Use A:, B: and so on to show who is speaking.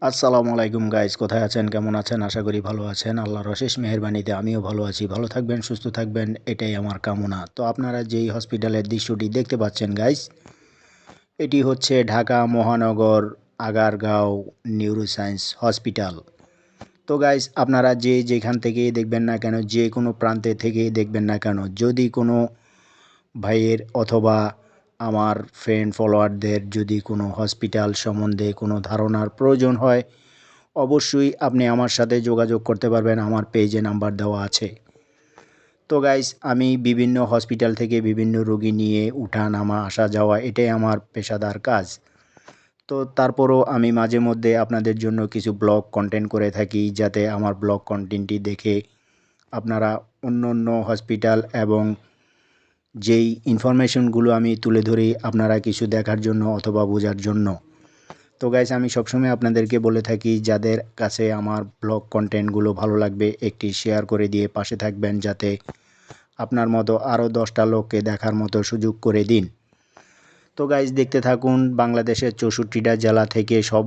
A: আসসালামু আলাইকুম গাইজ, কোথায় আছেন, কেমন আছেন? আশা করি ভালো আছেন। আল্লাহর অশেষ মেহেরবানিতে আমিও ভালো আছি। ভালো থাকবেন, সুস্থ থাকবেন, এটাই আমার কামনা। তো আপনারা যেই হসপিটালের দৃশ্যটি দেখতে পাচ্ছেন গাইজ, এটি হচ্ছে ঢাকা মহানগর আগারগাঁও নিউরোসায়েন্স হসপিটাল। তো গাইজ, আপনারা যেখান থেকেই দেখবেন না কেন, যে কোনো প্রান্তে থেকেই দেখবেন না কেন, যদি কোনো ভাইয়ের অথবা আমার ফ্রেন্ড ফলোয়ারদের যদি কোনো হসপিটাল সম্বন্ধে কোনো ধারণার প্রয়োজন হয়, অবশ্যই আপনি আমার সাথে যোগাযোগ করতে পারবেন। আমার পেজে নাম্বার দেওয়া আছে। তো গাইস, আমি বিভিন্ন হসপিটাল থেকে বিভিন্ন রোগী নিয়ে উঠা নামা আসা যাওয়া, এটাই আমার পেশাদার কাজ। তো তারপরও আমি মাঝে মধ্যে আপনাদের জন্য কিছু ব্লগ কন্টেন্ট করে থাকি, যাতে আমার ব্লগ কন্টেন্টটি দেখে আপনারা অন্য অন্য হসপিটাল এবং যেই ইনফরমেশনগুলো আমি তুলে ধরি আপনারা কিছু দেখার জন্য অথবা বোঝার জন্য। তো গাইস, আমি সবসময় আপনাদেরকে বলে থাকি, যাদের কাছে আমার ব্লগ কন্টেন্টগুলো ভালো লাগবে একটি শেয়ার করে দিয়ে পাশে থাকবেন, যাতে আপনার মতো আরও 10টা লোককে দেখার মতো সুযোগ করে দিন। তো গাইস, দেখতে থাকুন। বাংলাদেশের 64টা জেলা থেকে সব